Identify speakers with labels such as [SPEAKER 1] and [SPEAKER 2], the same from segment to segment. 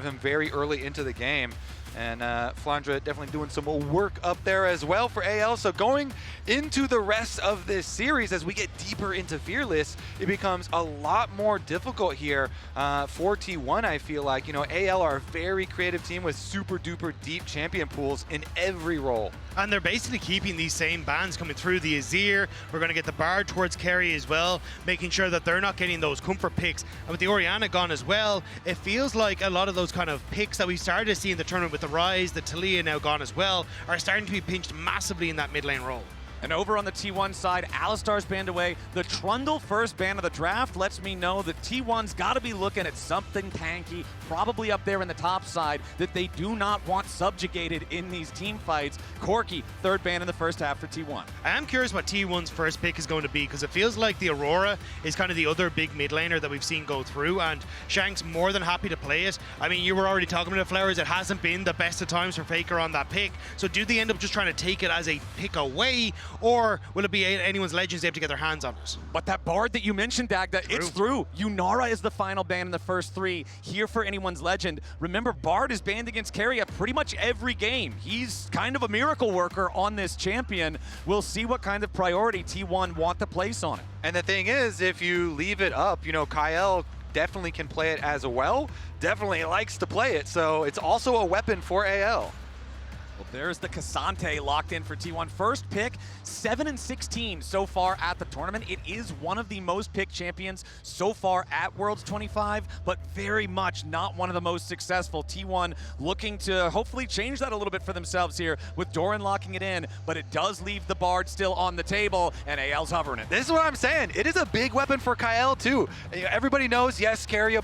[SPEAKER 1] him very early into the game. And Flandre definitely doing some work up there as well for AL. So going into the rest of this series, as we get deeper into Fearless, it becomes a lot more difficult here for T1, I feel like. You know, AL are a very creative team with super duper deep champion pools in every role.
[SPEAKER 2] And they're basically keeping these same bans coming through. The Azir, we're going to get the Bard towards Keria as well, making sure that they're not getting those comfort picks. And with the Orianna gone as well, it feels like a lot of those kind of picks that we started to see in the tournament with the Ryze, the Talia now gone as well, are starting to be pinched massively in that mid lane role.
[SPEAKER 3] And over on the T1 side, Alistar's banned away. The Trundle first ban of the draft lets me know that T1's got to be looking at something tanky, probably up there in the top side, that they do not want subjugated in these team fights. Corki, third ban in the first half for T1.
[SPEAKER 2] I am curious what T1's first pick is going to be, because it feels like the Aurora is kind of the other big mid laner that we've seen go through, and Shanks more than happy to play it. I mean, you were already talking about Flowers. It hasn't been the best of times for Faker on that pick. So do they end up just trying to take it as a pick away, or will it be anyone's Legends able to get their hands on it?
[SPEAKER 3] But that Bard that you mentioned, Dagda, it's through. Yunara is the final ban in the first three here for anyone's Legend. Remember, Bard is banned against Keria pretty much every game. He's kind of a miracle worker on this champion. We'll see what kind of priority T1 want to place on it.
[SPEAKER 1] And the thing is, if you leave it up, you know, Kael definitely can play it as well. Definitely likes to play it, so it's also a weapon for AL.
[SPEAKER 3] Well, there's the Cassante locked in for T1. First pick, 7-16 so far at the tournament. It is one of the most picked champions so far at Worlds 25, but very much not one of the most successful. T1 looking to hopefully change that a little bit for themselves here with Doran locking it in, but it does leave the Bard still on the table, and AL's hovering it.
[SPEAKER 1] This is what I'm saying. It is a big weapon for Kael too. Everybody knows, yes, Keria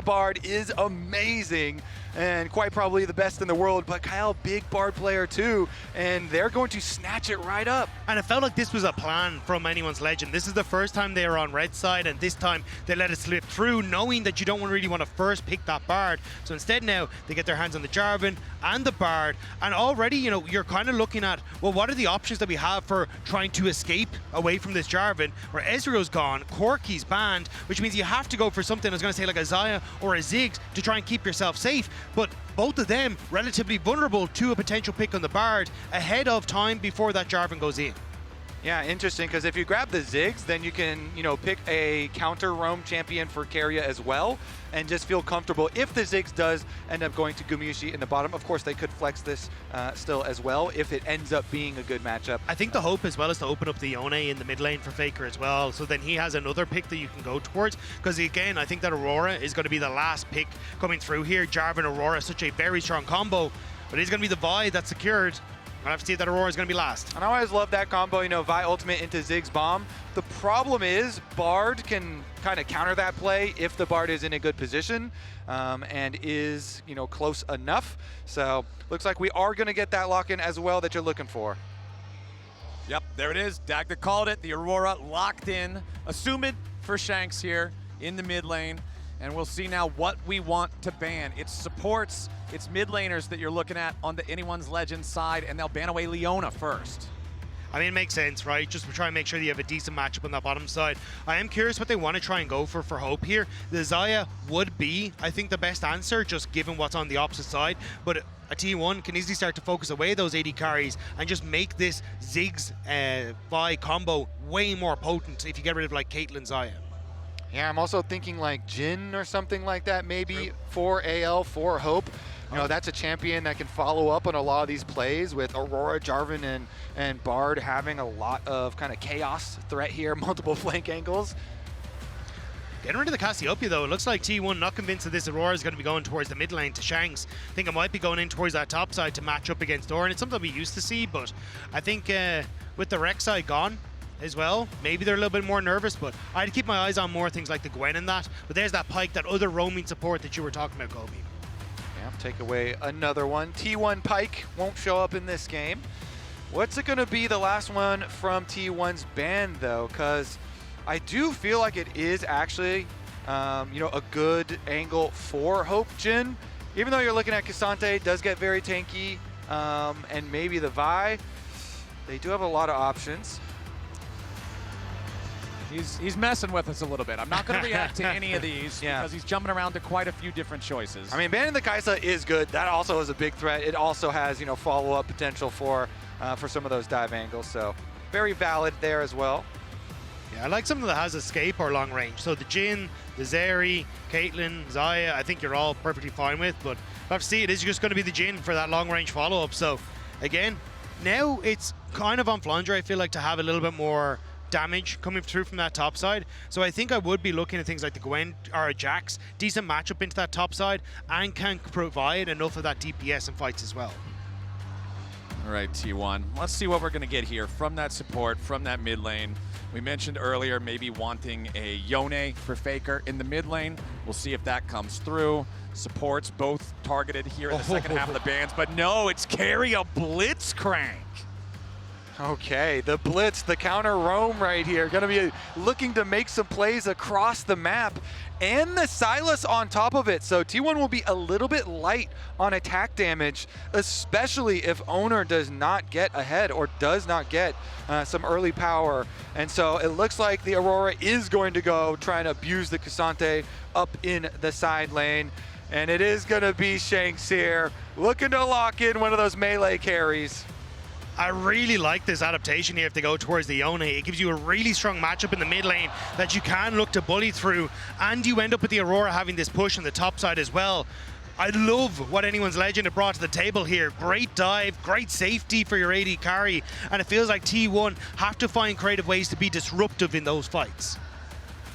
[SPEAKER 1] Bard is amazing and quite probably the best in the world, but Kael, big Bard player too, and they're going to snatch it right up.
[SPEAKER 2] And it felt like this was a plan from anyone's Legend. This is the first time they were on red side, and this time they let it slip through, knowing that you don't really want to first pick that Bard. So instead now, they get their hands on the Jarvan and the Bard, and already, you know, you're kind of looking at, well, what are the options that we have for trying to escape away from this Jarvan, where Ezreal's gone, Corki's banned, which means you have to go for something, I was going to say, like a Xayah or a Ziggs to try and keep yourself safe. But both of them relatively vulnerable to a potential pick on the Bard ahead of time before that Jarvan goes in.
[SPEAKER 1] Yeah, interesting, because if you grab the Ziggs, then you can, you know, pick a counter roam champion for Keria as well, and just feel comfortable if the Ziggs does end up going to Gumayusi in the bottom. Of course, they could flex this still as well if it ends up being a good matchup.
[SPEAKER 2] I think the hope as well is to open up the Yone in the mid lane for Faker as well, so then he has another pick that you can go towards, because again, I think that Aurora is going to be the last pick coming through here. Jarvan Aurora, such a very strong combo, but it's going to be the Vi that's secured. I'll have to see if that Aurora is going to be last.
[SPEAKER 1] And I always love that combo, you know, Vi ultimate into Ziggs bomb. The problem is Bard can kind of counter that play if the Bard is in a good position and is, you know, close enough. So looks like we are going to get that lock-in as well that you're looking for.
[SPEAKER 3] Yep, there it is. Dagda called it. The Aurora locked in. Assumed for Shanks here in the mid lane. And we'll see now what we want to ban. It's supports, it's mid laners that you're looking at on the anyone's Legend side, and they'll ban away Leona first.
[SPEAKER 2] I mean, it makes sense, right? Just try and make sure that you have a decent matchup on that bottom side. I am curious what they want to try and go for Hope here. The Xayah would be, I think, the best answer, just given what's on the opposite side. But a T1 can easily start to focus away those AD carries and just make this Ziggs Vi combo way more potent if you get rid of, like, Caitlyn Xayah.
[SPEAKER 1] Yeah, I'm also thinking like Jhin or something like that, maybe for AL, for Hope. You know, that's a champion that can follow up on a lot of these plays with Aurora, Jarvan, and Bard having a lot of kind of chaos threat here, multiple flank angles.
[SPEAKER 2] Getting rid of the Cassiopeia, though, it looks like T1 not convinced that this Aurora is going to be going towards the mid lane to Shanks. I think it might be going in towards that top side to match up against Doran. It's something we used to see, but I think with the Rex side gone as well, maybe they're a little bit more nervous, but I'd keep my eyes on more things like the Gwen and that. But there's that Pike, that other roaming support that you were talking about, Kobe.
[SPEAKER 1] Yeah, take away another one. T1 Pike won't show up in this game. What's it going to be the last one from T1's ban, though? Because I do feel like it is actually, you know, a good angle for Hope Jhin. Even though you're looking at Cassante, does get very tanky, and maybe the Vi. They do have a lot of options.
[SPEAKER 3] He's messing with us a little bit. I'm not going to react to any of these because he's jumping around to quite a few different choices.
[SPEAKER 1] I mean, banning the Kaisa is good. That also is a big threat. It also has, follow-up potential for some of those dive angles. So very valid there as well.
[SPEAKER 2] Yeah, I like something that has escape or long range. So the Jhin, the Zeri, Caitlyn, Xayah, I think you're all perfectly fine with. But I have to see, it is just going to be the Jhin for that long range follow-up. So again, now it's kind of on Flandre, I feel like, to have a little bit more damage coming through from that top side. So I think I would be looking at things like the Gwen or a Jax, decent matchup into that top side, and can provide enough of that DPS in fights as well.
[SPEAKER 3] All right, T1. Let's see what we're going to get here from that support, from that mid lane. We mentioned earlier maybe wanting a Yone for Faker in the mid lane. We'll see if that comes through. Supports both targeted here in the second half of the bans, but no, it's Keria Blitzcrank.
[SPEAKER 1] Okay, the blitz, the counter roam right here. Going to be looking to make some plays across the map, and the Sylas on top of it. So T1 will be a little bit light on attack damage, especially if Oner does not get ahead or does not get some early power. And so it looks like the Aurora is going to go try and abuse the Cassante up in the side lane. And it is going to be Shanks here, looking to lock in one of those melee carries.
[SPEAKER 2] I really like this adaptation here if they go towards the Yone. It gives you a really strong matchup in the mid lane that you can look to bully through, and you end up with the Aurora having this push on the top side as well. I love what Anyone's Legend have brought to the table here. Great dive, great safety for your AD carry, and it feels like T1 have to find creative ways to be disruptive in those fights.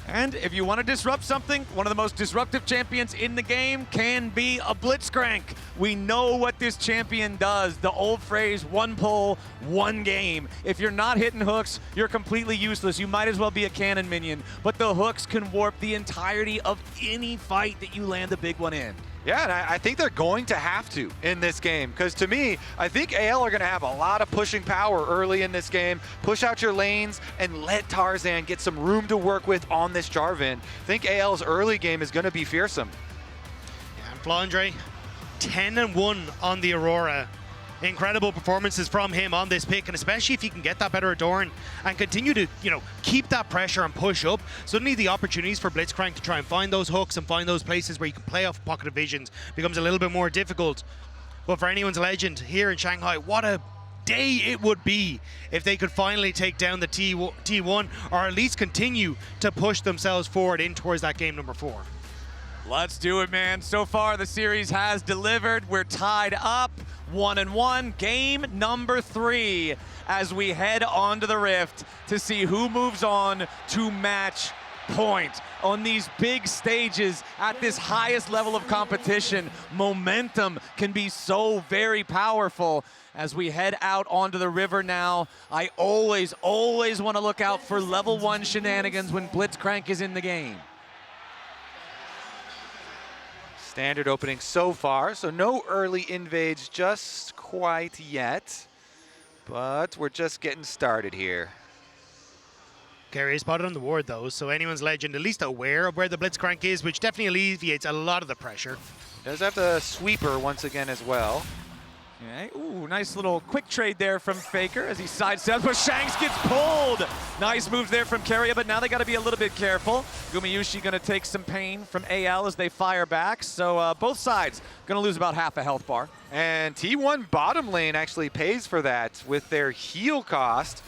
[SPEAKER 3] And if you want to disrupt something, one of the most disruptive champions in the game can be a Blitzcrank. We know what this champion does. The old phrase, one pull, one game. If you're not hitting hooks, you're completely useless. You might as well be a cannon minion. But the hooks can warp the entirety of any fight that you land a big one in.
[SPEAKER 1] Yeah, and I think they're going to have to in this game, because to me, I think AL are going to have a lot of pushing power early in this game. Push out your lanes and let Tarzan get some room to work with on this Jarvan. I think AL's early game is going to be fearsome.
[SPEAKER 2] Yeah, and Flandre, 10-1 on the Aurora. Incredible performances from him on this pick, and especially if he can get that better at Doran and continue to, keep that pressure and push up. Suddenly the opportunities for Blitzcrank to try and find those hooks and find those places where you can play off pocket of visions becomes a little bit more difficult. But for Anyone's Legend here in Shanghai, what a day it would be if they could finally take down the T1, or at least continue to push themselves forward in towards that game number 4.
[SPEAKER 3] Let's do it, man. So far, the series has delivered. We're tied up 1-1. Game number 3 as we head onto the Rift to see who moves on to match point. On these big stages, at this highest level of competition, momentum can be so very powerful. As we head out onto the river now, I always want to look out for level 1 shenanigans when Blitzcrank is in the game.
[SPEAKER 1] Standard opening so far, so no early invades just quite yet, but we're just getting started here.
[SPEAKER 2] Keria spotted on the ward though, so Anyone's Legend at least aware of where the Blitzcrank is, which definitely alleviates a lot of the pressure.
[SPEAKER 1] Does have to sweeper once again as well.
[SPEAKER 3] Okay. Ooh, nice little quick trade there from Faker as he sidesteps, but Shanks gets pulled. Nice moves there from Keria, but now they got to be a little bit careful. Gumayusi going to take some pain from AL as they fire back, so both sides going to lose about half a health bar.
[SPEAKER 1] And T1 bottom lane actually pays for that with their heal cost,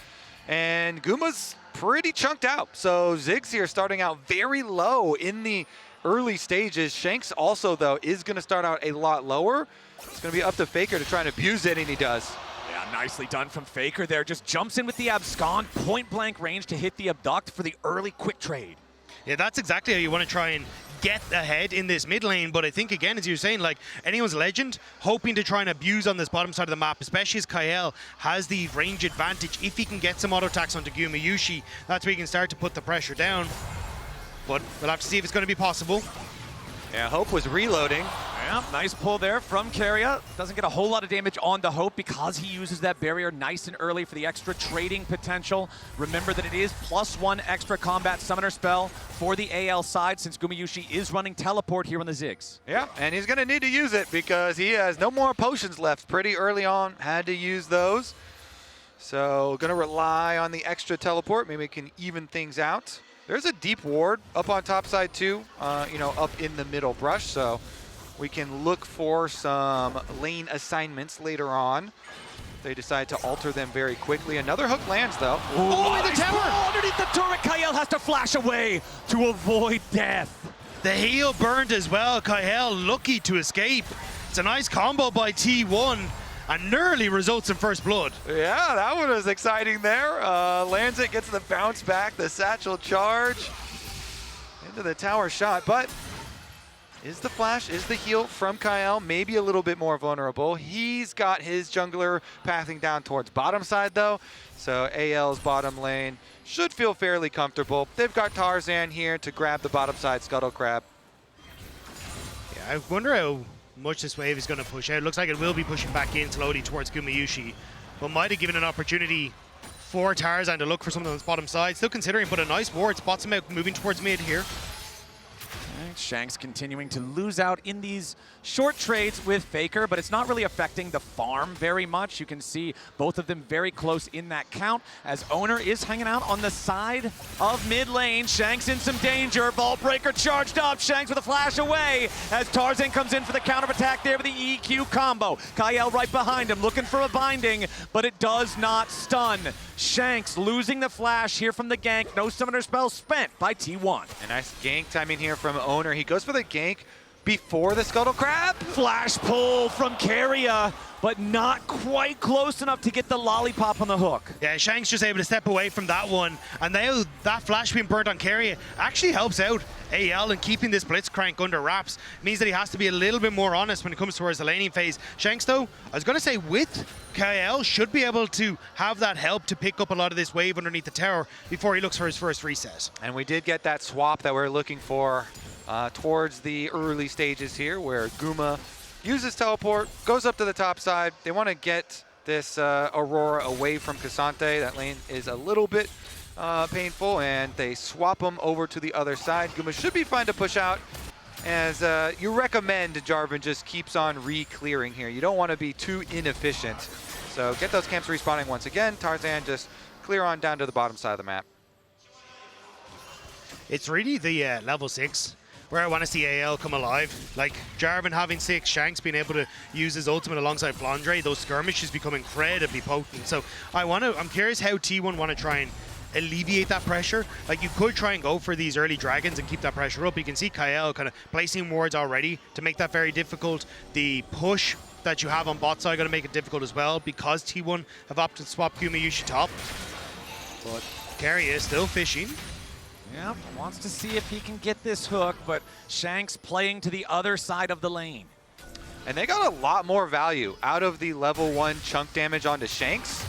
[SPEAKER 1] and Guma's pretty chunked out. So Ziggs here starting out very low in the early stages. Shanks also, though, is going to start out a lot lower. It's going to be up to Faker to try and abuse it, and he does.
[SPEAKER 3] Yeah, nicely done from Faker there. Just jumps in with the abscond, point blank range to hit the abduct for the early quick trade.
[SPEAKER 2] Yeah, that's exactly how you want to try and get ahead in this mid lane. But I think, again, as you were saying, like Anyone's Legend, hoping to try and abuse on this bottom side of the map, especially as Kael has the range advantage. If he can get some auto attacks onto Gumayusi, that's where he can start to put the pressure down. But we'll have to see if it's going to be possible.
[SPEAKER 1] Yeah, Hope was reloading.
[SPEAKER 3] Yeah, nice pull there from Keria. Doesn't get a whole lot of damage on the Hope because he uses that barrier nice and early for the extra trading potential. Remember that it is +1 extra combat summoner spell for the AL side since Gumayusi is running teleport here on the Ziggs.
[SPEAKER 1] Yeah, and he's going to need to use it because he has no more potions left pretty early on. Had to use those. So going to rely on the extra teleport. Maybe it can even things out. There's a deep ward up on top side too, you know, up in the middle brush, so we can look for some lane assignments later on. They decide to alter them very quickly. Another hook lands though.
[SPEAKER 3] Oh, in the tower! Underneath the turret, Kael has to flash away to avoid death.
[SPEAKER 2] The heal burned as well. Kael lucky to escape. It's a nice combo by T1 and nearly results in first blood.
[SPEAKER 1] Yeah, that one was exciting there. Lands it, gets the bounce back, the satchel charge into the tower shot, but is the flash, is the heal from Kael maybe a little bit more vulnerable? He's got his jungler pathing down towards bottom side though, so AL's bottom lane should feel fairly comfortable. They've got Tarzan here to grab the bottom side Scuttle Crab.
[SPEAKER 2] Yeah, I wonder how much this wave is going to push out. It looks like it will be pushing back in slowly towards Gumayusi, but might have given an opportunity for Tarzan to look for something on his bottom side. Still considering, but a nice ward spots him out moving towards mid here.
[SPEAKER 3] Shanks continuing to lose out in these short trades with Faker, but it's not really affecting the farm very much. You can see both of them very close in that count as Oner is hanging out on the side of mid lane. Shanks in some danger. Vault Breaker charged up. Shanks with a flash away as Tarzan comes in for the counter attack there with the EQ combo. Kael right behind him looking for a binding, but it does not stun. Shanks losing the flash here from the gank. No summoner spell spent by T1.
[SPEAKER 1] A nice gank timing here from Oner. He goes for the gank before the Scuttle Crab.
[SPEAKER 3] Flash pull from Keria, but not quite close enough to get the lollipop on the hook.
[SPEAKER 2] Yeah, Shanks just able to step away from that one, and now that flash being burnt on Keria actually helps out AL in keeping this Blitzcrank under wraps. It means that he has to be a little bit more honest when it comes towards the laning phase. Shanks though, I was going to say with Kael, should be able to have that help to pick up a lot of this wave underneath the tower before he looks for his first reset.
[SPEAKER 1] And we did get that swap that we're looking for towards the early stages here, where Guma uses teleport, goes up to the top side. They want to get this Aurora away from Cassante. That lane is a little bit painful, and they swap him over to the other side. Guma should be fine to push out, as you recommend Jarvan just keeps on re-clearing here. You don't want to be too inefficient. So get those camps respawning once again. Tarzan just clear on down to the bottom side of the map.
[SPEAKER 2] It's really the level 6 where I want to see AL come alive. Like Jarvan having 6, Shanks being able to use his ultimate alongside Flandre, those skirmishes become incredibly potent. So I'm curious how T1 want to try and alleviate that pressure. Like you could try and go for these early dragons and keep that pressure up. You can see Kael kind of placing wards already to make that very difficult. The push that you have on bot side going to make it difficult as well because T1 have opted to swap Gumayusi top. But Keria is still fishing.
[SPEAKER 3] Yep, wants to see if he can get this hook, but Shanks playing to the other side of the lane.
[SPEAKER 1] And they got a lot more value out of the level 1 chunk damage onto Shanks.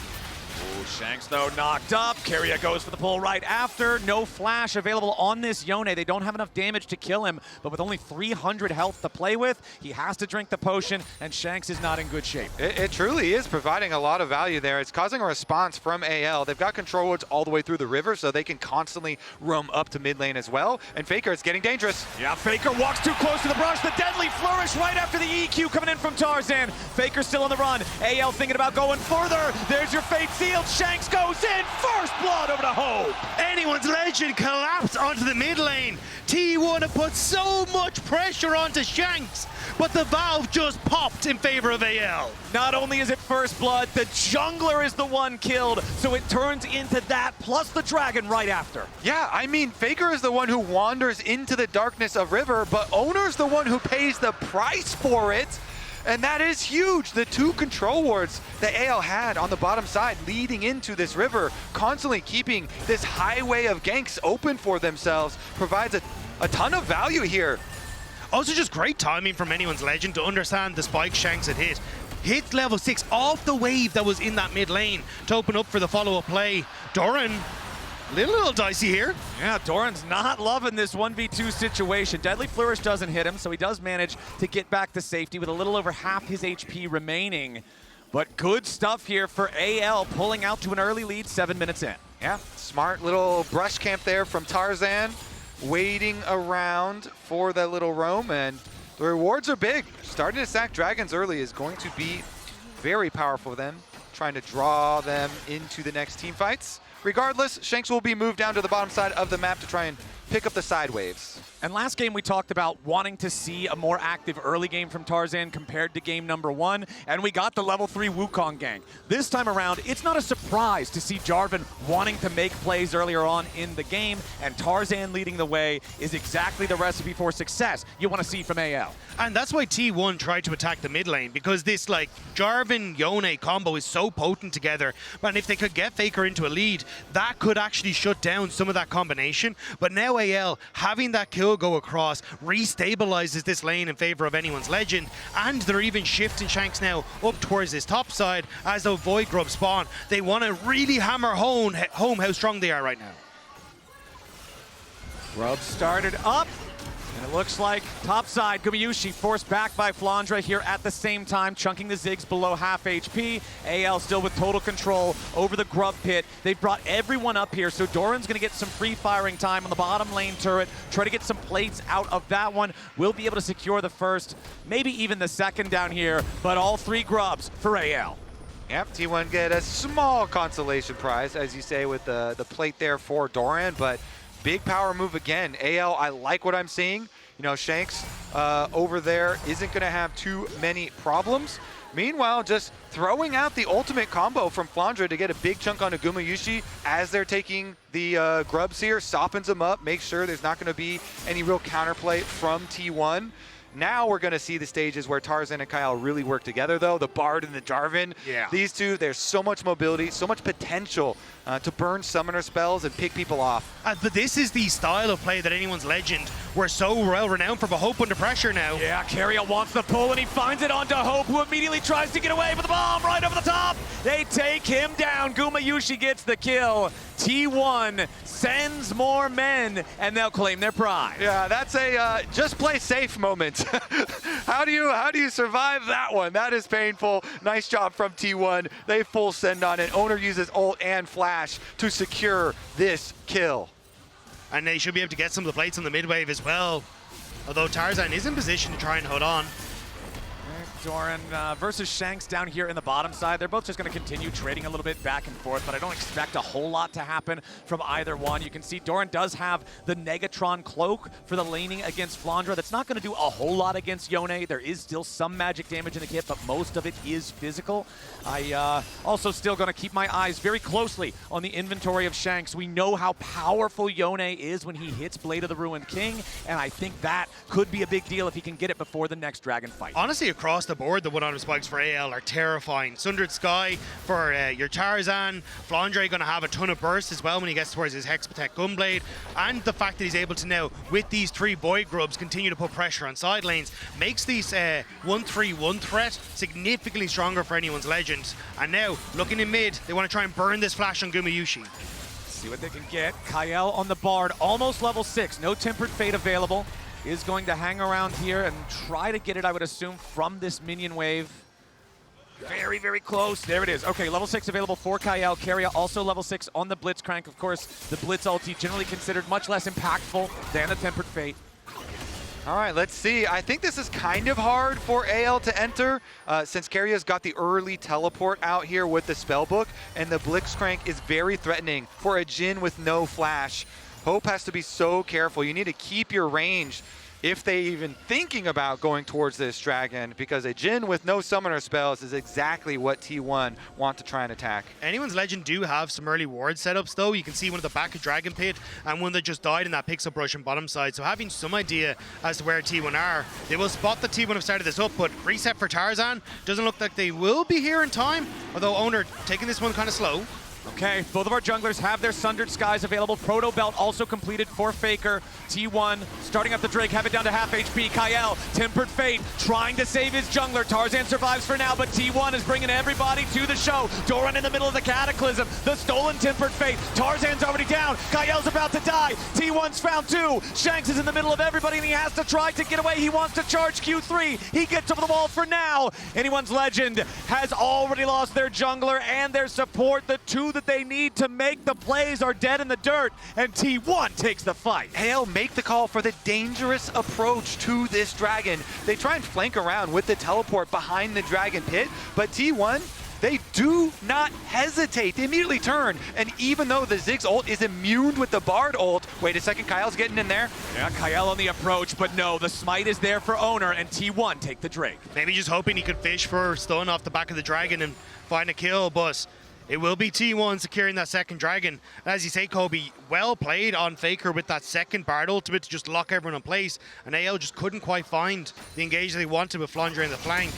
[SPEAKER 3] Ooh, Shanks, though, knocked up. Keria goes for the pull right after. No flash available on this Yone. They don't have enough damage to kill him, but with only 300 health to play with, he has to drink the potion, and Shanks is not in good shape.
[SPEAKER 1] It truly is providing a lot of value there. It's causing a response from AL. They've got control woods all the way through the river, so they can constantly roam up to mid lane as well. And Faker is getting dangerous.
[SPEAKER 3] Yeah, Faker walks too close to the brush. The deadly flourish right after the EQ coming in from Tarzan. Faker still on the run. AL thinking about going further. There's your fate sealed. Shanks goes in. First blood over to Hope.
[SPEAKER 2] Anyone's legend collapsed onto the mid lane. T1 have put so much pressure onto Shanks, but the valve just popped in favor of AL.
[SPEAKER 3] Not only is it first blood, the jungler is the one killed, so it turns into that plus the dragon right after.
[SPEAKER 1] Yeah, I mean, Faker is the one who wanders into the darkness of river, but Oner's the one who pays the price for it. And that is huge. The 2 control wards that AL had on the bottom side leading into this river, constantly keeping this highway of ganks open for themselves, provides a ton of value here.
[SPEAKER 2] Also just great timing from anyone's legend to understand the spike Shanks had hit. Hit level 6 off the wave that was in that mid lane to open up for the follow-up play. Doran, a little dicey here.
[SPEAKER 3] Yeah, Doran's not loving this 1v2 situation. Deadly Flourish doesn't hit him, so he does manage to get back to safety with a little over half his HP remaining. But good stuff here for AL, pulling out to an early lead 7 minutes in.
[SPEAKER 1] Yeah, smart little brush camp there from Tarzan, waiting around for that little roam, and the rewards are big. Starting to sack dragons early is going to be very powerful for them, trying to draw them into the next team fights. regardless, Shanks will be moved down to the bottom side of the map to try and pick up the side waves.
[SPEAKER 3] And last game we talked about wanting to see a more active early game from Tarzan compared to game number 1, and we got the level 3 Wukong gang. This time around, it's not a surprise to see Jarvan wanting to make plays earlier on in the game, and Tarzan leading the way is exactly the recipe for success you want to see from AL.
[SPEAKER 2] And that's why T1 tried to attack the mid lane, because this like Jarvan-Yone combo is so potent together. And if they could get Faker into a lead, that could actually shut down some of that combination. But now AL, having that kill go across, restabilizes this lane in favor of anyone's legend, and they're even shifting Shanks now up towards this top side as the Void Grub spawn. They want to really hammer home how strong they are right now.
[SPEAKER 3] Grubs started up, and it looks like topside Gumayusi forced back by Flandre here at the same time, chunking the Ziggs below half HP. AL still with total control over the Grub pit. They've brought everyone up here, so Doran's gonna get some free firing time on the bottom lane turret, try to get some plates out of that one. We'll be able to secure the first, maybe even the second down here, but all 3 Grubs for AL.
[SPEAKER 1] Yep, T1 get a small consolation prize, as you say, with the plate there for Doran, but big power move again. AL, I like what I'm seeing. You know, Shanks over there isn't going to have too many problems. Meanwhile, just throwing out the ultimate combo from Flandre to get a big chunk onto Gumayusi as they're taking the Grubs here, softens them up, makes sure there's not going to be any real counterplay from T1. Now we're going to see the stages where Tarzan and Kael really work together, though. The Bard and the Jarvan.
[SPEAKER 2] Yeah.
[SPEAKER 1] These two, there's so much mobility, so much potential to burn summoner spells and pick people off.
[SPEAKER 2] But this is the style of play that anyone's legend were so well renowned for, but Hope under pressure now.
[SPEAKER 3] Yeah, Keria wants the pull, and he finds it onto Hope, who immediately tries to get away with the bomb right over the top. They take him down. Gumayusi gets the kill. T1 sends more men, and they'll claim their prize.
[SPEAKER 1] Yeah, that's a just play safe moment. How do you survive that one? That is painful. Nice job from T1. They full send on it. Oner uses ult and flash to secure this kill.
[SPEAKER 2] And they should be able to get some of the plates on the mid wave as well. Although Tarzan is in position to try and hold on.
[SPEAKER 3] Doran versus Shanks down here in the bottom side. They're both just going to continue trading a little bit back and forth, but I don't expect a whole lot to happen from either one. You can see Doran does have the Negatron cloak for the laning against Flandre. That's not going to do a whole lot against Yone. There is still some magic damage in the kit, but most of it is physical. I also still going to keep my eyes very closely on the inventory of Shanks. We know how powerful Yone is when he hits Blade of the Ruined King, and I think that could be a big deal if he can get it before the next dragon fight.
[SPEAKER 2] Honestly, across the board, the one-on-one spikes for AL are terrifying. Sundered Sky for your Tarzan. Flandre going to have a ton of burst as well when he gets towards his Hex Protect Gunblade. And the fact that he's able to now, with these 3 Void Grubs, continue to put pressure on side lanes, makes these 1-3-1 threat significantly stronger for anyone's legends. And now, looking in mid, they want to try and burn this flash on Gumayusi.
[SPEAKER 3] See what they can get. Kael on the Bard, almost level 6. No Tempered Fate available. Is going to hang around here and try to get it, I would assume, from this minion wave. Very, very close. There it is. Okay, level 6 available for Kael. Keria also level 6 on the Blitzcrank. Of course, the Blitz ulti generally considered much less impactful than the Tempered Fate.
[SPEAKER 1] All right, let's see. I think this is kind of hard for AL to enter since Keria's got the early teleport out here with the spellbook, and the Blitzcrank is very threatening for a Jhin with no flash. Hope has to be so careful. You need to keep your range if they even thinking about going towards this dragon, because a Jhin with no summoner spells is exactly what T1 want to try and attack.
[SPEAKER 2] Anyone's legend do have some early ward setups though. You can see one at the back of Dragon Pit and one that just died in that picks up rush on bottom side. So having some idea as to where T1 are, they will spot that T1 have started this up, but reset for Tarzan. Doesn't look like they will be here in time, although Oner taking this one kind of slow.
[SPEAKER 3] Okay, both of our junglers have their Sundered Skies available. Proto Belt also completed for Faker. T1 starting up the Drake, have it down to half HP. Kael, Tempered Fate, trying to save his jungler. Tarzan survives for now, but T1 is bringing everybody to the show. Doran in the middle of the Cataclysm. The stolen Tempered Fate. Tarzan's already down. Kael's about to die. T1's found 2. Shanks is in the middle of everybody, and he has to try to get away. He wants to charge Q3. He gets over the wall for now. Anyone's legend has already lost their jungler and their support. The 2 that they need to make the plays are dead in the dirt, and T1 takes the fight.
[SPEAKER 1] Kael make the call for the dangerous approach to this dragon. They try and flank around with the teleport behind the dragon pit, but T1, they do not hesitate. They immediately turn, and even though the Ziggs ult is immune with the Bard ult, wait a second, Kael's getting in there.
[SPEAKER 3] Yeah, Kael on the approach, but no, the smite is there for Oner, and T1 take the Drake.
[SPEAKER 2] Maybe just hoping he could fish for stun off the back of the dragon and find a kill, but it will be T1 securing that second dragon. As you say, Kobe, well played on Faker with that second Bard ultimate to just lock everyone in place, and AL just couldn't quite find the engage they wanted with Flandre in the flank.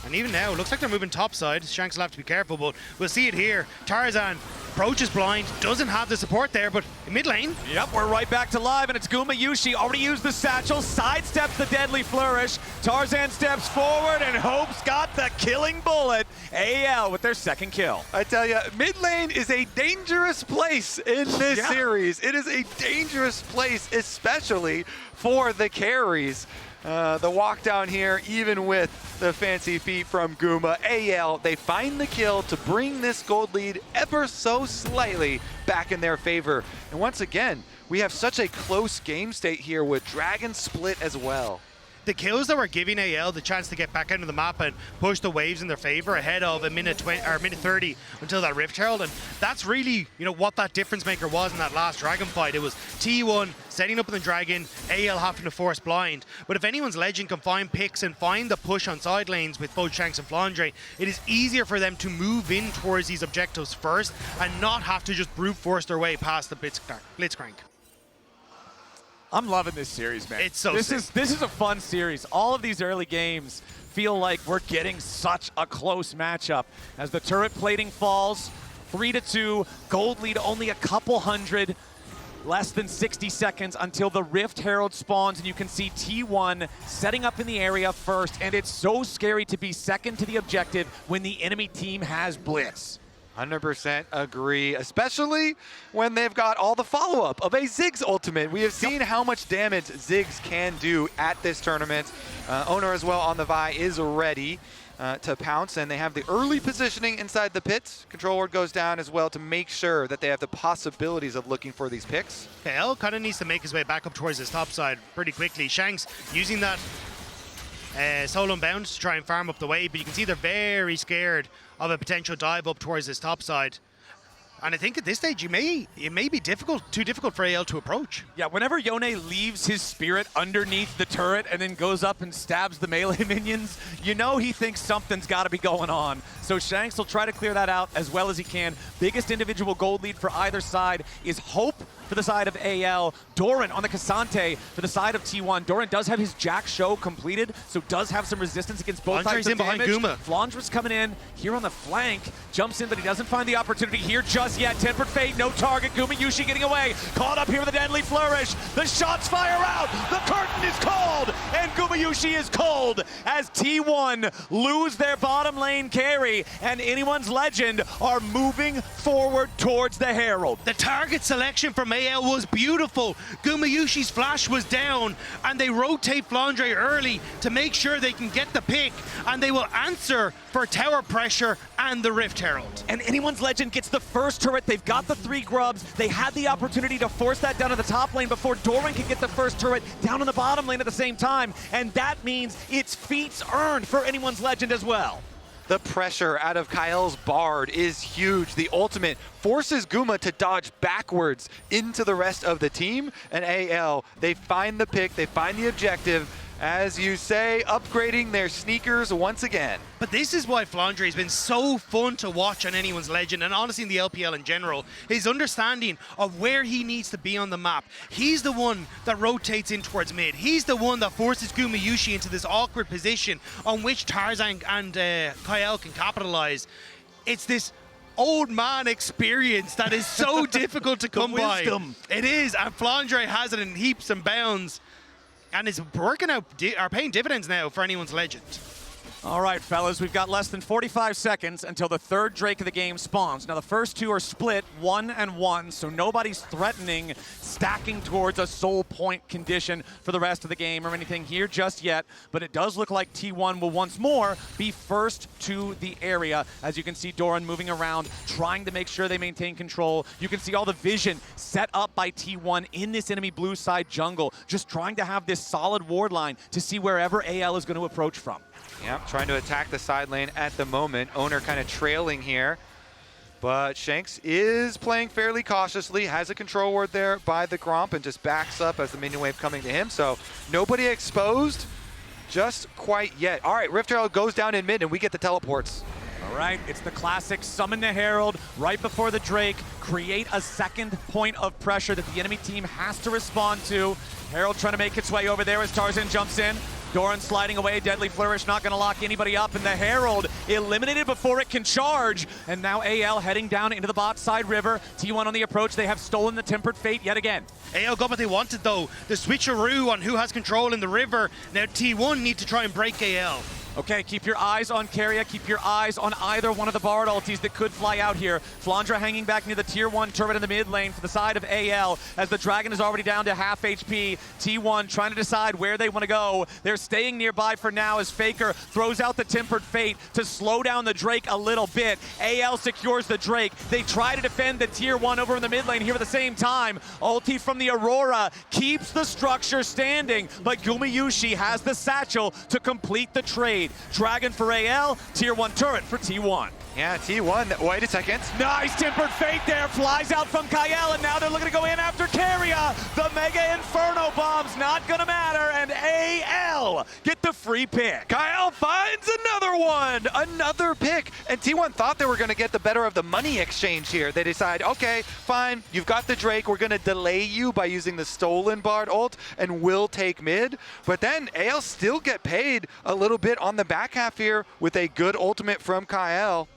[SPEAKER 2] And even now, it looks like they're moving topside. Shanks will have to be careful, but we'll see it here. Tarzan approaches blind, doesn't have the support there, but in mid lane.
[SPEAKER 3] Yep, we're right back to live, and it's Gumayusi. Already used the satchel, sidesteps the deadly flourish. Tarzan steps forward, and Hope's got the killing bullet. AL with their second kill.
[SPEAKER 1] I tell you, mid lane is a dangerous place in this series. It is a dangerous place, especially for the carries. The walk down here, even with the fancy feet from Guma, AL, they find the kill to bring this gold lead ever so slightly back in their favor. And once again, we have such a close game state here with Dragon split as well.
[SPEAKER 2] The kills that were giving AL the chance to get back into the map and push the waves in their favor ahead of a minute 20 or minute 30 until that Rift Herald, and that's really, you know, what that difference maker was in that last Dragon fight. It was T1 setting up in the Dragon, AL having to force blind. But if anyone's Legend can find picks and find the push on side lanes with both Shanks and Flandre, it is easier for them to move in towards these objectives first and not have to just brute force their way past the Blitzcrank.
[SPEAKER 3] I'm loving this series, man.
[SPEAKER 2] It's so
[SPEAKER 3] this
[SPEAKER 2] sick.
[SPEAKER 3] is a fun series. All of these early games feel like we're getting such a close matchup. As the turret plating falls, 3-2, gold lead only a couple hundred, less than 60 seconds until the Rift Herald spawns, and you can see T1 setting up in the area first, and it's so scary to be second to the objective when the enemy team has Blitz.
[SPEAKER 1] 100% agree, especially when they've got all the follow-up of a Ziggs ultimate. We have seen how much damage Ziggs can do at this tournament. Oner as well on the Vi is ready to pounce, and they have the early positioning inside the pit. Control ward goes down as well to make sure that they have the possibilities of looking for these picks.
[SPEAKER 2] Kael kind of needs to make his way back up towards his top side pretty quickly. Shanks using that solo bound to try and farm up the wave, but you can see they're very scared of a potential dive up towards his top side. And I think at this stage, it may be too difficult for AL to approach.
[SPEAKER 3] Yeah, whenever Yone leaves his spirit underneath the turret and then goes up and stabs the melee minions, you know he thinks something's got to be going on. So Shanks will try to clear that out as well as he can. Biggest individual gold lead for either side is Hope for the side of AL. Doran on the Cassante for the side of T1. Doran does have his Jack show completed, so does have some resistance against both
[SPEAKER 2] Flandre's
[SPEAKER 3] types of
[SPEAKER 2] in behind
[SPEAKER 3] damage.
[SPEAKER 2] Guma.
[SPEAKER 3] Flandre's coming in here on the flank, jumps in, but he doesn't find the opportunity here just yet. Tempered Fate, no target. Gumayusi getting away. Caught up here with a deadly flourish. The shots fire out. The curtain is called, and Gumayusi is cold as T1 lose their bottom lane carry, and anyone's Legend are moving forward towards the Herald.
[SPEAKER 2] The target selection from AL was beautiful. Gumayushi's flash was down, and they rotate Flandre early to make sure they can get the pick, and they will answer for tower pressure and the Rift Herald.
[SPEAKER 3] And anyone's Legend gets the first turret. They've got the 3 grubs. They had the opportunity to force that down to the top lane before Doran could get the first turret down in the bottom lane at the same time, and that means it's feats earned for anyone's Legend as well.
[SPEAKER 1] The pressure out of Kael's Bard is huge. The ultimate forces Guma to dodge backwards into the rest of the team. And AL, they find the pick, they find the objective. As you say, upgrading their sneakers once again.
[SPEAKER 2] But this is why Flandre has been so fun to watch on anyone's Legend, and honestly in the LPL in general. His understanding of where he needs to be on the map. He's the one that rotates in towards mid. He's the one that forces Gumayusi into this awkward position on which Tarzan and Kael can capitalize. It's this old man experience that is so difficult to come by. It is, and Flandre has it in heaps and bounds. And it's working out, are paying dividends now for anyone's Legend.
[SPEAKER 3] All right, fellas, we've got less than 45 seconds until the third Drake of the game spawns. Now, the first 2 are split 1-1, so nobody's threatening stacking towards a soul point condition for the rest of the game or anything here just yet, but it does look like T1 will once more be first to the area. As you can see Doran moving around, trying to make sure they maintain control. You can see all the vision set up by T1 in this enemy blue side jungle, just trying to have this solid ward line to see wherever AL is going to approach from.
[SPEAKER 1] Yeah, trying to attack the side lane at the moment. Oner kind of trailing here. But Shanks is playing fairly cautiously, has a control ward there by the Gromp and just backs up as the minion wave coming to him. So nobody exposed just quite yet. All right, Rift Herald goes down in mid and we get the teleports.
[SPEAKER 3] All right, it's the classic summon the Herald right before the Drake, create a second point of pressure that the enemy team has to respond to. Herald trying to make its way over there as Tarzan jumps in. Doran sliding away, Deadly Flourish not gonna lock anybody up, and the Herald eliminated before it can charge. And now AL heading down into the bot side river. T1 on the approach, they have stolen the Tempered Fate yet again.
[SPEAKER 2] AL got what they wanted though, the switcheroo on who has control in the river. Now T1 need to try and break AL.
[SPEAKER 3] Okay, keep your eyes on Keria, keep your eyes on either one of the Bard ultis that could fly out here. Flandre hanging back near the tier 1 turret in the mid lane for the side of AL as the Dragon is already down to half HP. T1 trying to decide where they want to go. They're staying nearby for now as Faker throws out the Tempered Fate to slow down the Drake a little bit. AL secures the Drake. They try to defend the tier 1 over in the mid lane here at the same time. Ulti from the Aurora keeps the structure standing, but Gumayusi has the satchel to complete the trade. Dragon for AL, tier 1 turret for T1.
[SPEAKER 1] Yeah, T1, wait a second.
[SPEAKER 3] Nice Tempered Fate there, flies out from Kael, and now they're looking to go in after Keria. The Mega Inferno Bomb's not gonna matter, and AL get the free pick.
[SPEAKER 1] Kael finds another pick, and T1 thought they were gonna get the better of the money exchange here. They decide, okay, fine, you've got the Drake, we're gonna delay you by using the stolen Bard ult, and we'll take mid. But then AL still get paid a little bit on the back half here with a good ultimate from Kael.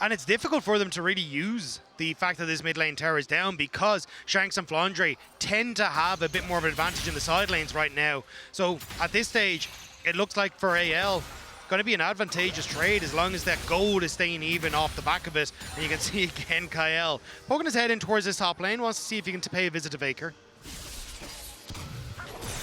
[SPEAKER 2] And it's difficult for them to really use the fact that this mid lane tower is down because Shanks and Flandre tend to have a bit more of an advantage in the side lanes right now. So at this stage, it looks like for AL, going to be an advantageous trade as long as that gold is staying even off the back of it. And you can see again Kael poking his head in towards this top lane, wants to see if he can pay a visit to Faker.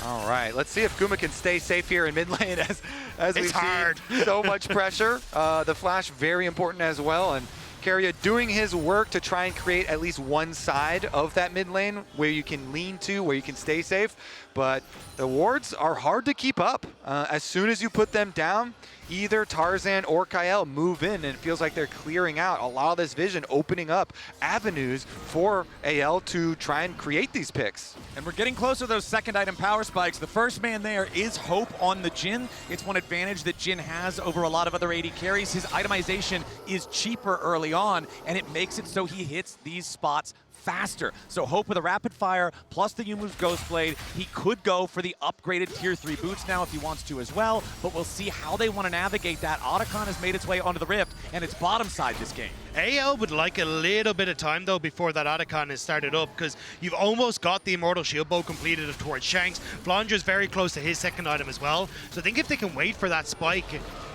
[SPEAKER 1] All right, let's see if Guma can stay safe here in mid lane as we see so much pressure. The flash very important as well, and Keria doing his work to try and create at least one side of that mid lane where you can lean to, where you can stay safe. But the wards are hard to keep up. As soon as you put them down, either Tarzan or Kael move in, and it feels like they're clearing out a lot of this vision, opening up avenues for AL to try and create these picks.
[SPEAKER 3] And we're getting closer to those second item power spikes. The first man there is Hope on the Jhin. It's one advantage that Jhin has over a lot of other AD carries. His itemization is cheaper early on, and it makes it so he hits these spots faster. So Hope with a rapid fire plus the Yumu's Ghostblade, he could go for the upgraded tier 3 boots now if he wants to as well, but we'll see how they want to navigate that. Otacon has made its way onto the Rift, and it's bottom side this game.
[SPEAKER 2] AL would like a little bit of time though before that Otacon is started up, because you've almost got the Immortal Shield Bow completed towards Shanks. Flandre is very close to his second item as well, so I think if they can wait for that spike,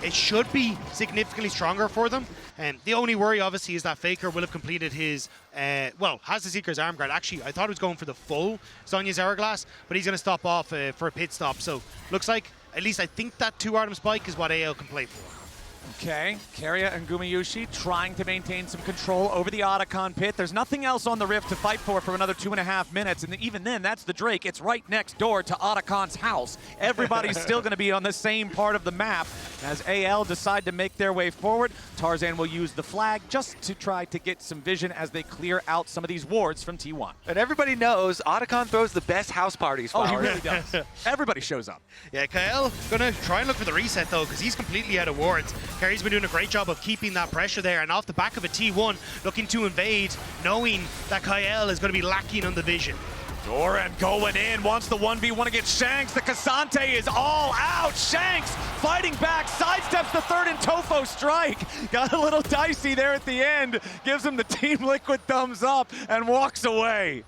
[SPEAKER 2] it should be significantly stronger for them. And the only worry obviously is that Faker will have completed his has the Seeker's Arm Guard. Actually, I thought he was going for the full Sonya's Hourglass, but he's going to stop off for a pit stop. So looks like, at least I think that 2-item spike is what AL can play for.
[SPEAKER 3] Okay, Keria and Gumayusi trying to maintain some control over the Otacon pit. There's nothing else on the Rift to fight for another 2.5 minutes, and even then, that's the Drake. It's right next door to Otacon's house. Everybody's still going to be on the same part of the map as AL decide to make their way forward. Tarzan will use the flag just to try to get some vision as they clear out some of these wards from T1.
[SPEAKER 1] And everybody knows Otacon throws the best house parties.
[SPEAKER 3] Oh, he really does. Everybody shows up.
[SPEAKER 2] Yeah, Kael going to try and look for the reset though, because he's completely out of wards. Keria's been doing a great job of keeping that pressure there, and off the back of a T1 looking to invade, knowing that Kael is going to be lacking on the vision.
[SPEAKER 3] Doran going in, wants the 1v1 against Shanks. The Cassante is all out. Shanks fighting back, sidesteps the third and Tofo strike. Got a little dicey there at the end, gives him the Team Liquid thumbs up and walks away.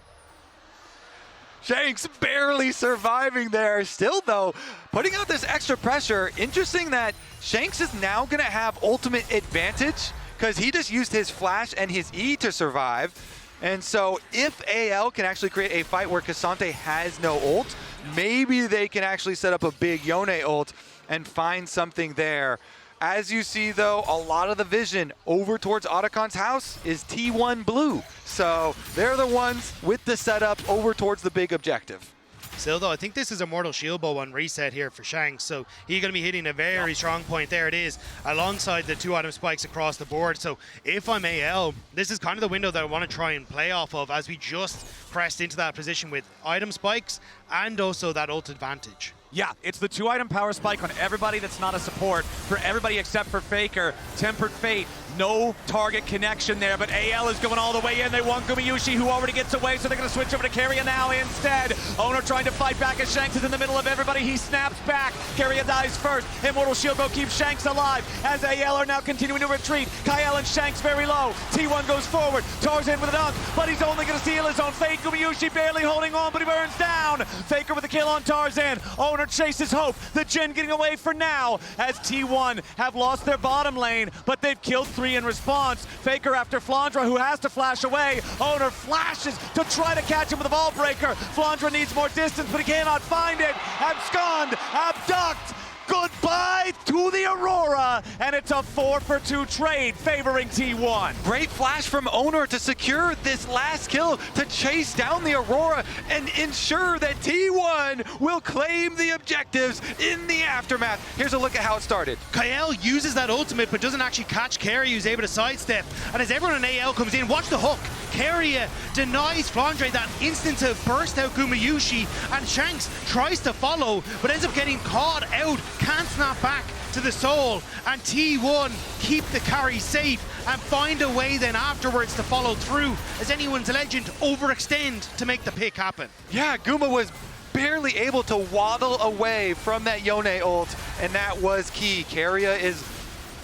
[SPEAKER 1] Shanks barely surviving there. Still, though, putting out this extra pressure. Interesting that Shanks is now going to have ultimate advantage because he just used his flash and his E to survive. And so if AL can actually create a fight where Cassante has no ult, maybe they can actually set up a big Yone ult and find something there. As you see, though, a lot of the vision over towards Otacon's house is T1 blue. So they're the ones with the setup over towards the big objective.
[SPEAKER 2] Still though, I think this is a Mortal Shield Bow on reset here for Shanks, so he's going to be hitting a very strong point. There it is, alongside the 2 item spikes across the board. So if I'm AL, this is kind of the window that I want to try and play off of, as we just pressed into that position with item spikes and also that ult advantage.
[SPEAKER 3] Yeah, it's the 2 item power spike on everybody that's not a support, for everybody except for Faker. Tempered Fate, no target connection there, but AL is going all the way in. They want Gumayusi, who already gets away, so they're going to switch over to Keria now instead. Oner trying to fight back as Shanks is in the middle of everybody. He snaps back. Keria dies first. Immortal Shield Bow keeps Shanks alive as AL are now continuing to retreat. Kael and Shanks very low. T1 goes forward. Tarzan with a dunk, but he's only going to steal his own fate. Gumayusi barely holding on, but he burns down. Faker with a kill on Tarzan. Oner chases hope. The Jhin getting away for now as T1 have lost their bottom lane, but they've killed 3 in response. Faker after Flandre, who has to flash away. Oner flashes to try to catch him with a ball breaker. Flandre needs more distance, but he cannot find it. Abscond, abduct. Goodbye to the Aurora, and it's a 4-for-2 trade favoring T1.
[SPEAKER 1] Great flash from Oner to secure this last kill, to chase down the Aurora and ensure that T1 will claim the objectives in the aftermath. Here's a look at how it started.
[SPEAKER 2] Kael uses that ultimate but doesn't actually catch Keria, who's able to sidestep. And as everyone in AL comes in, watch the hook. Keria denies Flandre that instant to burst out Gumayusi, and Shanks tries to follow but ends up getting caught out, can't snap back to the soul, and T1 keep the carry safe and find a way then afterwards to follow through as anyone's legend overextend to make the pick happen.
[SPEAKER 1] Yeah, Guma was barely able to waddle away from that Yone ult, and that was key. Keria is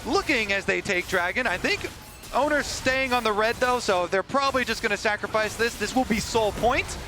[SPEAKER 1] looking as they take Dragon. I think Oner's staying on the red though, so they're probably just going to sacrifice this. This will be soul point,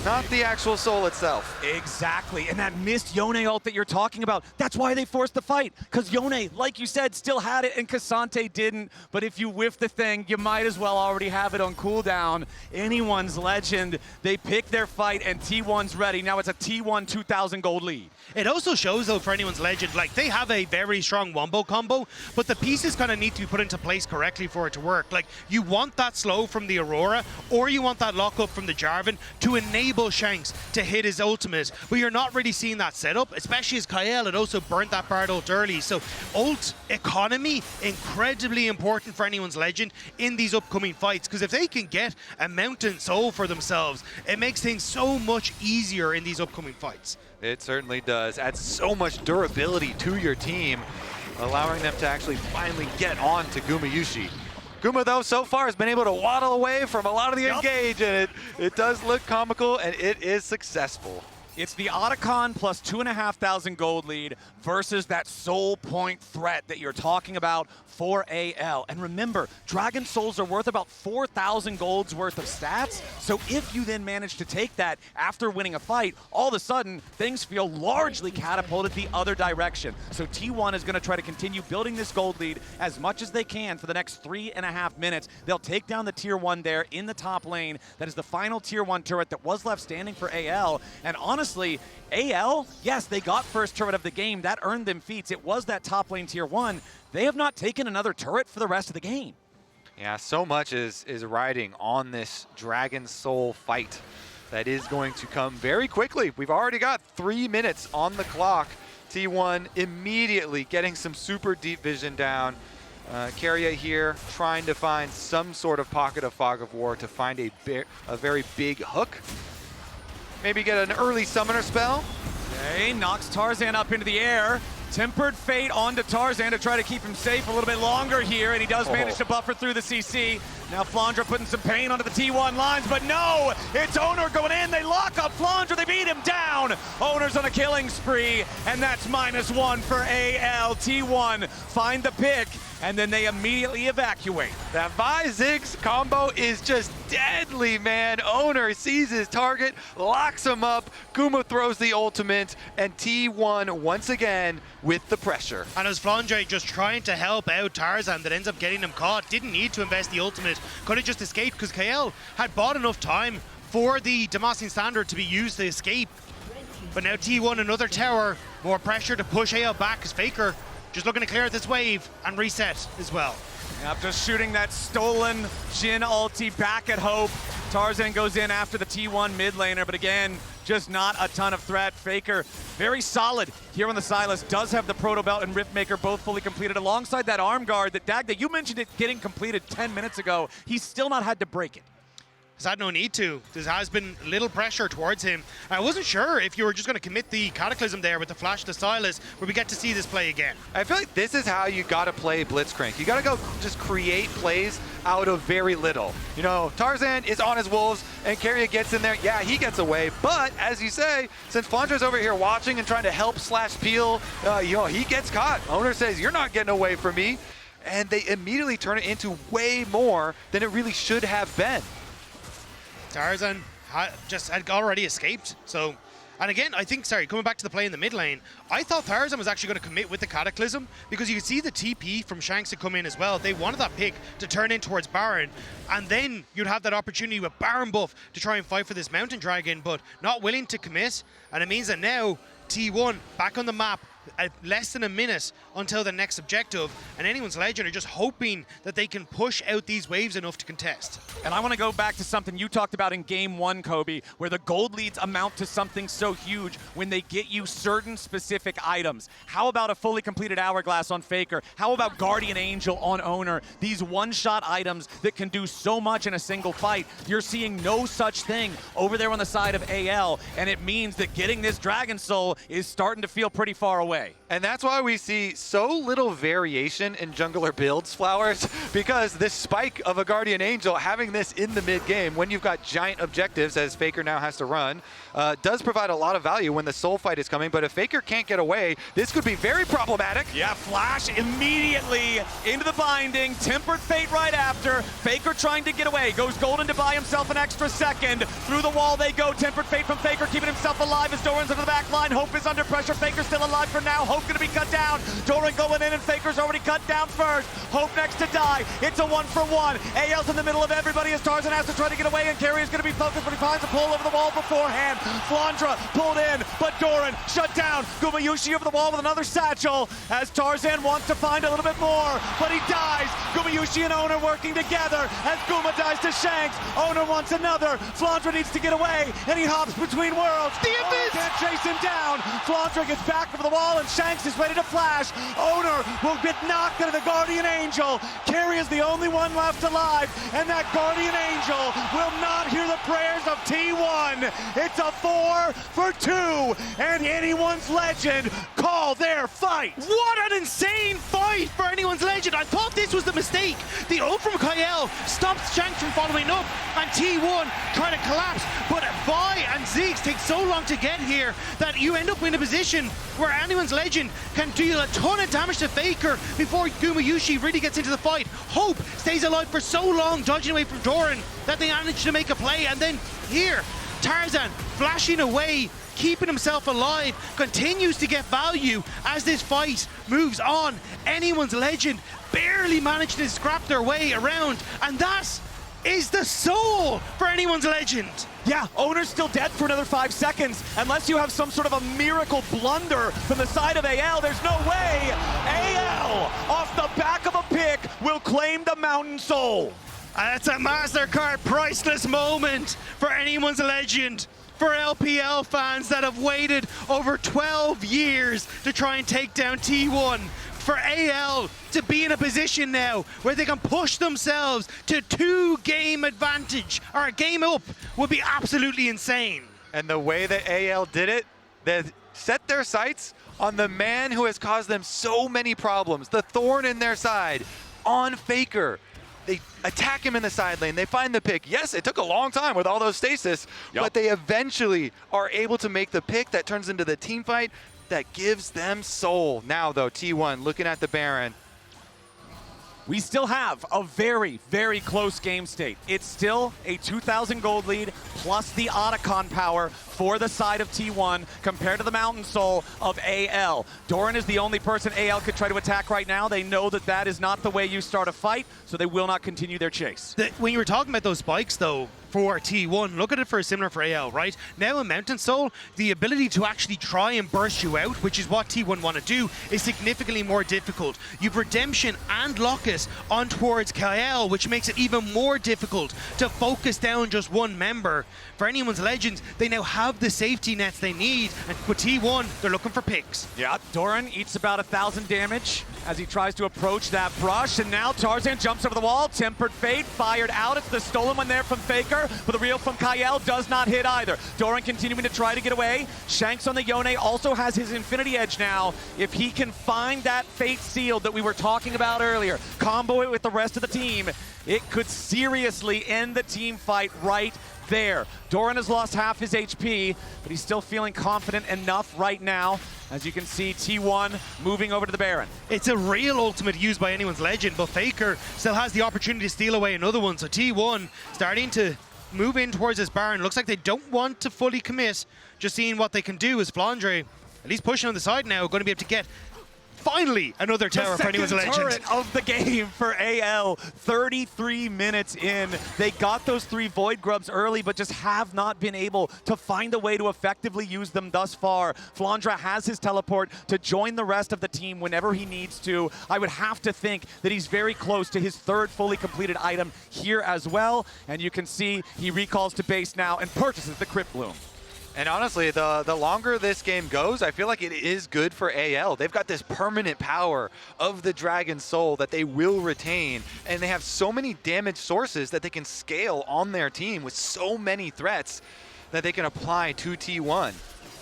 [SPEAKER 1] not the actual soul itself.
[SPEAKER 3] Exactly, and that missed Yone ult that you're talking about, that's why they forced the fight, because Yone, like you said, still had it and K'Sante didn't, but if you whiff the thing, you might as well already have it on cooldown. Anyone's legend, they pick their fight and T1's ready. Now it's a T1 2,000 gold lead.
[SPEAKER 2] It also shows though for anyone's legend, like they have a very strong wombo combo, but the pieces kind of need to be put into place correctly for it to work. Like you want that slow from the Aurora, or you want that lockup from the Jarvan to enable Shanks to hit his ultimate, but you're not really seeing that setup, especially as Kael had also burnt that Bard ult early. So ult economy, incredibly important for anyone's legend in these upcoming fights, because if they can get a mountain soul for themselves, it makes things so much easier in these upcoming fights.
[SPEAKER 1] It certainly does. Adds so much durability to your team, allowing them to actually finally get on to Gumayusi. Guma, though, so far has been able to waddle away from a lot of the engage, and it does look comical, and it is successful.
[SPEAKER 3] It's the Otacon plus 2,500 gold lead versus that soul point threat that you're talking about for AL. And remember, Dragon Souls are worth about 4,000 golds worth of stats. So if you then manage to take that after winning a fight, all of a sudden, things feel largely catapulted the other direction. So T1 is going to try to continue building this gold lead as much as they can for the next 3.5 minutes. They'll take down the tier 1 there in the top lane. That is the final tier 1 turret that was left standing for AL. And honestly, AL, yes, they got first turret of the game. That earned them feats. It was that top lane tier 1. They have not taken another turret for the rest of the game.
[SPEAKER 1] Yeah, so much is riding on this Dragon Soul fight that is going to come very quickly. We've already got 3 minutes on the clock. T1 immediately getting some super deep vision down. Keria here trying to find some sort of pocket of Fog of War to find a very big hook. Maybe get an early summoner spell.
[SPEAKER 3] Okay, knocks Tarzan up into the air. Tempered Fate onto Tarzan to try to keep him safe a little bit longer here, and he does manage to buffer through the CC. Now Flandre putting some pain onto the T1 lines, but no! It's Oner going in, they lock up Flandre, they beat him down! Oner's on a killing spree, and that's -1 for AL. T1 find the pick, and then they immediately evacuate.
[SPEAKER 1] That Vi Ziggs combo is just deadly, man. Oner sees his target, locks him up, Guma throws the ultimate, and T1 once again with the pressure.
[SPEAKER 2] And as Flandre just trying to help out Tarzan that ends up getting him caught, didn't need to invest the ultimate, could have just escaped because Kael had bought enough time for the Demacian Standard to be used to escape. But now T1 another tower, more pressure to push AL back as Faker just looking to clear this wave and reset as well.
[SPEAKER 3] After shooting that stolen Jhin ulti back at Hope, Tarzan goes in after the T1 mid laner, but again, just not a ton of threat. Faker, very solid here on the Sylas, does have the Proto Belt and Riftmaker both fully completed alongside that arm guard that Dagda, you mentioned it getting completed 10 minutes ago. He's still not had to break it.
[SPEAKER 2] Has had no need to. There has been little pressure towards him. I wasn't sure if you were just going to commit the Cataclysm there with the flash to Sylas, where we get to see this play again.
[SPEAKER 1] I feel like this is how you got to play Blitzcrank. You got to go just create plays out of very little. You know, Tarzan is on his wolves, and Keria gets in there. Yeah, he gets away. But, as you say, since Flandre's over here watching and trying to help / peel, you know, he gets caught. Oner says, you're not getting away from me. And they immediately turn it into way more than it really should have been.
[SPEAKER 2] Tarzan had already escaped, so... And again, I think, sorry, coming back to the play in the mid lane, I thought Tarzan was actually going to commit with the Cataclysm because you could see the TP from Shanks to come in as well. They wanted that pick to turn in towards Baron, and then you'd have that opportunity with Baron buff to try and fight for this Mountain Dragon, but not willing to commit, and it means that now T1 back on the map, less than a minute until the next objective, and anyone's Legend are just hoping that they can push out these waves enough to contest.
[SPEAKER 3] And I want to go back to something you talked about in game 1, Kobe, where the gold leads amount to something so huge when they get you certain specific items. How about a fully completed Hourglass on Faker? How about Guardian Angel on Oner? These one-shot items that can do so much in a single fight. You're seeing no such thing over there on the side of AL, and it means that getting this Dragon Soul is starting to feel pretty far away.
[SPEAKER 1] And that's why we see so little variation in jungler builds, Flowers, because this spike of a Guardian Angel, having this in the mid-game when you've got giant objectives, as Faker now has to run, does provide a lot of value when the soul fight is coming. But if Faker can't get away, this could be very problematic.
[SPEAKER 3] Yeah, Flash immediately into the binding, Tempered Fate right after. Faker trying to get away, goes golden to buy himself an extra second. Through the wall they go, Tempered Fate from Faker, keeping himself alive as Doran's under the back line. Hope is under pressure, Faker's still alive for now. Hope gonna be cut down. Doran going in and Faker's already cut down first. Hope next to die. It's a 1-for-1. AL's in the middle of everybody as Tarzan has to try to get away, and Keria's gonna be focused, but he finds a pull over the wall beforehand. Flandre pulled in, but Doran shut down. Gumayusi over the wall with another satchel as Tarzan wants to find a little bit more, but he dies. Gumayusi and Oner working together as Guma dies to Shanks. Oner wants another. Flandre needs to get away, and he hops between worlds. The Abyss can't chase him down. Flandre gets back over the wall, and Shanks is ready to flash. Oner will get knocked into the Guardian Angel. Keria is the only one left alive, and that Guardian Angel will not hear the prayers of T1. It's a 4-for-2, and anyone's Legend call their fight.
[SPEAKER 2] What an insane fight for anyone's Legend. I thought this was the mistake. The ult from Kael stops Shanks from following up, and T1 trying to collapse, but Vi and Ziggs take so long to get here that you end up in a position where anyone's Legend can do a ton of damage to Faker before Gumayusi really gets into the fight. Hope stays alive for so long, dodging away from Doran, that they manage to make a play, and then here, Tarzan flashing away, keeping himself alive, continues to get value as this fight moves on. Anyone's Legend barely managed to scrap their way around, and that is the soul for anyone's Legend.
[SPEAKER 3] Yeah, Oner's still dead for another 5 seconds. Unless you have some sort of a miracle blunder from the side of AL, there's no way. AL, off the back of a pick, will claim the Mountain Soul.
[SPEAKER 2] It's a MasterCard priceless moment for anyone's Legend. For LPL fans that have waited over 12 years to try and take down T1. For AL to be in a position now where they can push themselves to 2-game advantage, or a game up, would be absolutely insane.
[SPEAKER 1] And the way that AL did it, they set their sights on the man who has caused them so many problems, the thorn in their side, on Faker. They attack him in the side lane. They find the pick. Yes, it took a long time with all those stasis, but they eventually are able to make the pick that turns into the team fight that gives them soul. Now, though, T1 looking at the Baron.
[SPEAKER 3] We still have a very, very close game state. It's still a 2,000 gold lead plus the Otacon power for the side of T1 compared to the Mountain Soul of AL. Doran is the only person AL could try to attack right now. They know that that is not the way you start a fight, so they will not continue their chase.
[SPEAKER 2] When you were talking about those spikes, though, for T1, look at it for similar for AL, right? Now in Mountain Soul, the ability to actually try and burst you out, which is what T1 want to do, is significantly more difficult. You've Redemption and Locus on towards Kael, which makes it even more difficult to focus down just one member. For anyone's Legends, they now have have the safety nets they need, and with T1, they're looking for picks.
[SPEAKER 3] Yeah, Doran eats about 1,000 damage as he tries to approach that brush, and now Tarzan jumps over the wall. Tempered Fate fired out. It's the stolen one there from Faker, but the reel from Kael does not hit either. Doran continuing to try to get away. Shanks on the Yone also has his Infinity Edge now. If he can find that Fate Seal that we were talking about earlier, combo it with the rest of the team, it could seriously end the team fight right there. Doran has lost half his HP, but he's still feeling confident enough right now. As you can see, T1 moving over to the Baron.
[SPEAKER 2] It's a real ultimate used by anyone's legend, but Faker still has the opportunity to steal away another one. So T1 starting to move in towards this Baron. Looks like they don't want to fully commit. Just seeing what they can do as Flandre, at least pushing on the side now, going to be able to get finally another tower for anyone's legend.
[SPEAKER 3] The second turret of the game for AL. 33 minutes in. They got those 3 Void Grubs early, but just have not been able to find a way to effectively use them thus far. Flandre has his teleport to join the rest of the team whenever he needs to. I would have to think that he's very close to his 3rd fully completed item here as well. And you can see he recalls to base now and purchases the Crypt Bloom.
[SPEAKER 1] And honestly, the longer this game goes, I feel like it is good for AL. They've got this permanent power of the Dragon Soul that they will retain, and they have so many damage sources that they can scale on their team with so many threats that they can apply to T1.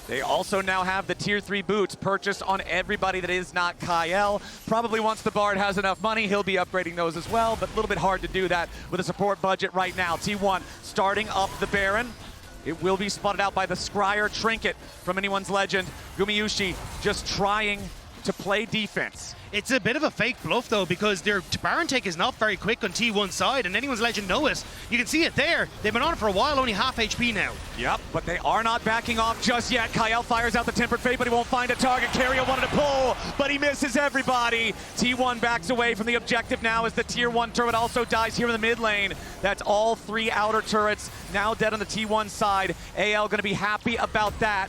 [SPEAKER 3] They also now have the tier 3 boots purchased on everybody that is not Kael. Probably once the Bard has enough money, he'll be upgrading those as well, but a little bit hard to do that with a support budget right now. T1 starting up the Baron. It will be spotted out by the Scryer Trinket from anyone's legend. Gumayusi just trying to play defense.
[SPEAKER 2] It's a bit of a fake bluff though, because their Baron take is not very quick on T1's side, and anyone's legend know it. You can see it there. They've been on it for a while, only half HP now.
[SPEAKER 3] Yep, but they are not backing off just yet. Kael fires out the Tempered Fate, but he won't find a target. Keria wanted to pull, but he misses everybody. T1 backs away from the objective now as the tier 1 turret also dies here in the mid lane. That's all 3 outer turrets now dead on the T1 side. AL gonna be happy about that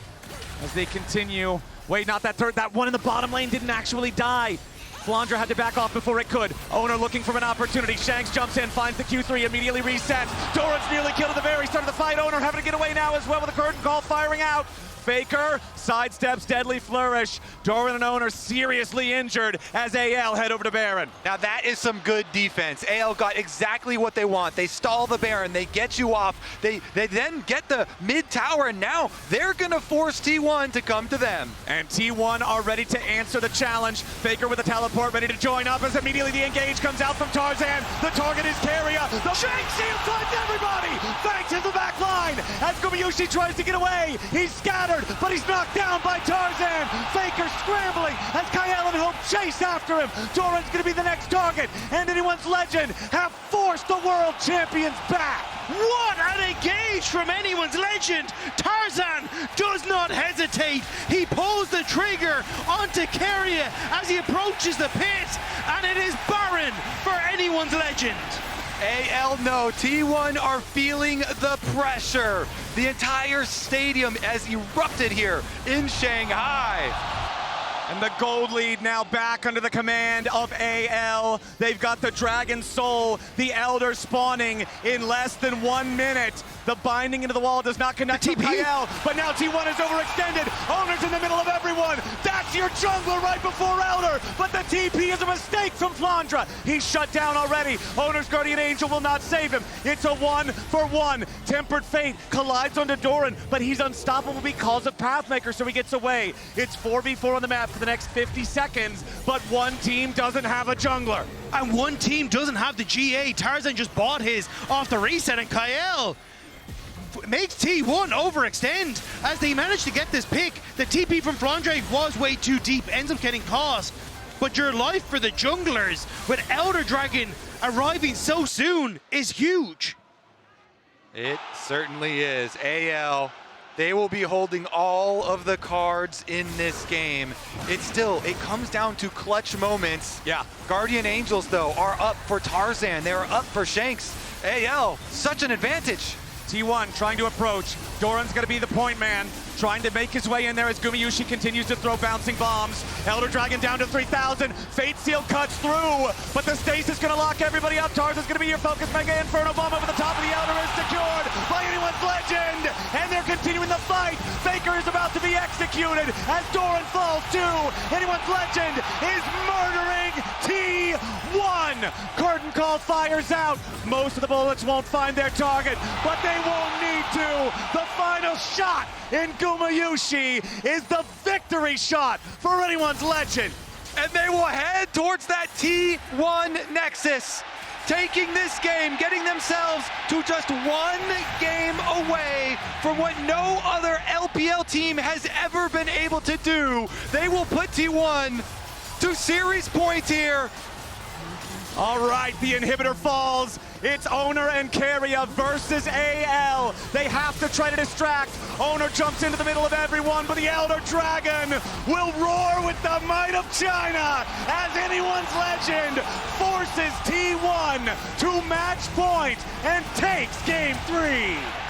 [SPEAKER 3] as they continue. Wait, not that turret. That one in the bottom lane didn't actually die. Flandre had to back off before it could. Oner looking for an opportunity. Shanks jumps in, finds the Q3, immediately resets. Doran's nearly killed at the very start of the fight. Oner having to get away now as well with the curtain call firing out. Faker sidesteps deadly flourish. Doran and Oner seriously injured as AL head over to Baron.
[SPEAKER 1] Now that is some good defense. AL got exactly what they want. They stall the Baron, they get you off, they then get the mid tower, and now they're gonna force T1 to come to them.
[SPEAKER 3] And T1 are ready to answer the challenge. Faker with a teleport ready to join up as immediately the engage comes out from Tarzan. The target is Keria. The Shanks finds everybody. Thanks in the back line as Gumayusi tries to get away. He's scattered, but he's knocked down by Tarzan. Faker scrambling as Kael and Hope chase after him. Doran's going to be the next target, and anyone's legend have forced the world champions back.
[SPEAKER 2] What an engage from anyone's legend! Tarzan does not hesitate. He pulls the trigger onto Keria as he approaches the pit, and it is Baron for anyone's legend.
[SPEAKER 1] AL no, T1 are feeling the pressure. The entire stadium has erupted here in Shanghai.
[SPEAKER 3] And the gold lead now back under the command of AL. They've got the Dragon Soul, the Elder spawning in less than 1 minute. The binding into the wall does not connect to Kael, but now T1 is overextended. Oner's in the middle of everyone. That's your jungler right before Elder, but the TP is a mistake from Flandre. He's shut down already. Oner's Guardian Angel will not save him. It's a 1-for-1. Tempered Fate collides onto Doran, but he's unstoppable because of Pathmaker, so he gets away. It's 4v4 on the map for the next 50 seconds, but one team doesn't have a jungler.
[SPEAKER 2] And one team doesn't have the GA. Tarzan just bought his off the reset, and Kael makes T1 overextend as they manage to get this pick. The TP from Flandre was way too deep, ends up getting caught. But your life for the junglers with Elder Dragon arriving so soon is huge.
[SPEAKER 1] It certainly is. AL, they will be holding all of the cards in this game. It comes down to clutch moments.
[SPEAKER 3] Yeah.
[SPEAKER 1] Guardian Angels, though, are up for Tarzan. They are up for Shanks. AL, such an advantage.
[SPEAKER 3] T1 trying to approach. Doran's going to be the point man, trying to make his way in there as Gumayusi continues to throw bouncing bombs. Elder Dragon down to 3,000. Fate Seal cuts through, but the stasis going to lock everybody up. Tarzan's going to be your focus. Mega Inferno Bomb over the top of the Elder is secured by anyone's legend, and they're continuing the fight. Faker is about to be executed as Doran falls too. Anyone's legend is murdering T1. Curtain Call fires out. Most of the bullets won't find their target, but they won't need to. The final shot in Gumayusi is the victory shot for anyone's legend.
[SPEAKER 1] And they will head towards that T1 Nexus, taking this game, getting themselves to just one game away from what no other LPL team has ever been able to do. They will put T1 to series points here.
[SPEAKER 3] All right, the inhibitor falls. It's Oner and Keria versus AL. They have to try to distract. Oner jumps into the middle of everyone, but the Elder Dragon will roar with the might of China as anyone's legend forces T1 to match point and takes game 3.